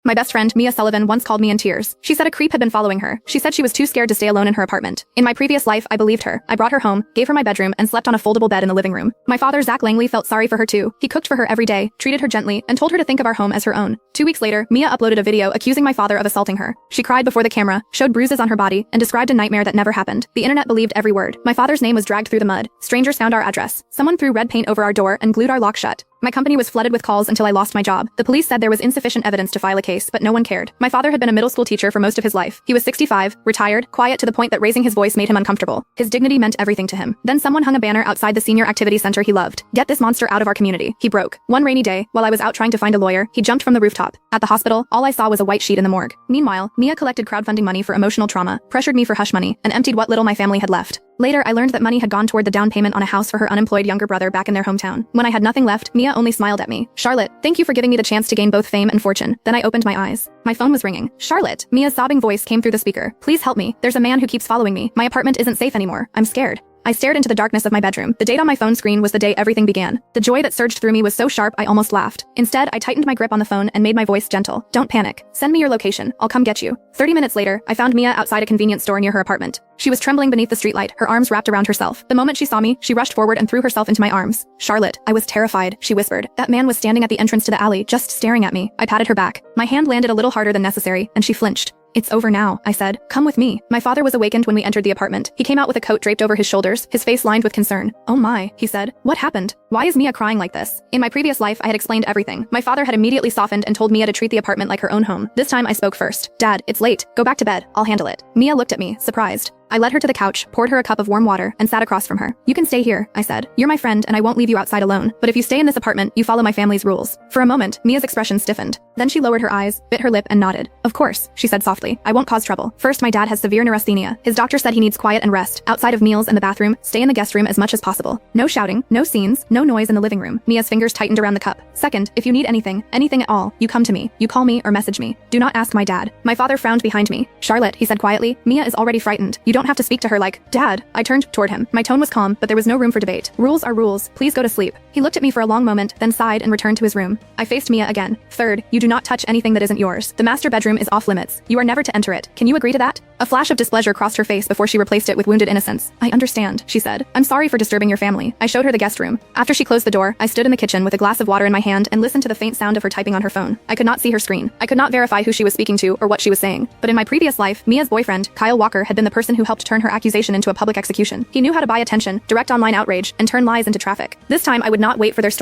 My best friend, Mia Sullivan, once called me in tears. She said a creep had been following her. She said she was too scared to stay alone in her apartment. In my previous life, I believed her. I brought her home, gave her my bedroom, and slept on a foldable bed in the living room. My father, Zach Langley, felt sorry for her too. He cooked for her every day, treated her gently, and told her to think of our home as her own. 2 weeks later, Mia uploaded a video accusing my father of assaulting her. She cried before the camera, showed bruises on her body, and described a nightmare that never happened. The internet believed every word. My father's name was dragged through the mud. Strangers found our address. Someone threw red paint over our door and glued our lock shut. My company was flooded with calls until I lost my job. The police said there was insufficient evidence to file a case, but no one cared. My father had been a middle school teacher for most of his life. He was 65, retired, quiet to the point that raising his voice made him uncomfortable. His dignity meant everything to him. Then someone hung a banner outside the senior activity center he loved. "Get this monster out of our community." He broke. One rainy day, while I was out trying to find a lawyer, he jumped from the rooftop. At the hospital, all I saw was a white sheet in the morgue. Meanwhile, Mia collected crowdfunding money for emotional trauma, pressured me for hush money, and emptied what little my family had left. Later, I learned that money had gone toward the down payment on a house for her unemployed younger brother back in their hometown. When I had nothing left, Mia only smiled at me. "Charlotte, thank you for giving me the chance to gain both fame and fortune." Then I opened my eyes. My phone was ringing. "Charlotte," Mia's sobbing voice came through the speaker. "Please help me. There's a man who keeps following me. My apartment isn't safe anymore. I'm scared." I stared into the darkness of my bedroom. The date on my phone screen was the day everything began. The joy that surged through me was so sharp I almost laughed. Instead, I tightened my grip on the phone and made my voice gentle. "Don't panic. Send me your location. I'll come get you." 30 minutes later, I found Mia outside a convenience store near her apartment. She was trembling beneath the streetlight, her arms wrapped around herself. The moment she saw me, she rushed forward and threw herself into my arms. "Charlotte, I was terrified," she whispered. "That man was standing at the entrance to the alley, just staring at me." I patted her back. My hand landed a little harder than necessary, and she flinched. "It's over now," I said. "Come with me." My father was awakened when we entered the apartment. He came out with a coat draped over his shoulders, his face lined with concern. "Oh my," he said. "What happened? Why is Mia crying like this?" In my previous life, I had explained everything. My father had immediately softened and told Mia to treat the apartment like her own home. This time I spoke first. "Dad, it's late. Go back to bed. I'll handle it." Mia looked at me, surprised. I led her to the couch, poured her a cup of warm water, and sat across from her. "You can stay here," I said. "You're my friend and I won't leave you outside alone. But if you stay in this apartment, you follow my family's rules." For a moment, Mia's expression stiffened. Then she lowered her eyes, bit her lip, and nodded. "Of course," she said softly. "I won't cause trouble. First, my dad has severe neurasthenia. His doctor said he needs quiet and rest. Outside of meals and the bathroom, stay in the guest room as much as possible. No shouting, no scenes, no noise in the living room." Mia's fingers tightened around the cup. "Second, if you need anything at all, you come to me. You call me or message me. Do not ask my dad." My father frowned behind me. "Charlotte," he said quietly, "Mia is already frightened. You don't have to speak to her like, Dad." I turned toward him. My tone was calm, but there was no room for debate. "Rules are rules. Please go to sleep." He looked at me for a long moment, then sighed and returned to his room. I faced Mia again. "Third, you do not touch anything that isn't yours. The master bedroom is off limits. You are never to enter it. Can you agree to that?" A flash of displeasure crossed her face before she replaced it with wounded innocence. "I understand," she said. "I'm sorry for disturbing your family." I showed her the guest room. After she closed the door, I stood in the kitchen with a glass of water in my hand and listened to the faint sound of her typing on her phone. I could not see her screen. I could not verify who she was speaking to or what she was saying. But in my previous life, Mia's boyfriend, Kyle Walker, had been the person who helped turn her accusation into a public execution. He knew how to buy attention, direct online outrage, and turn lies into traffic. This time I would not wait for their story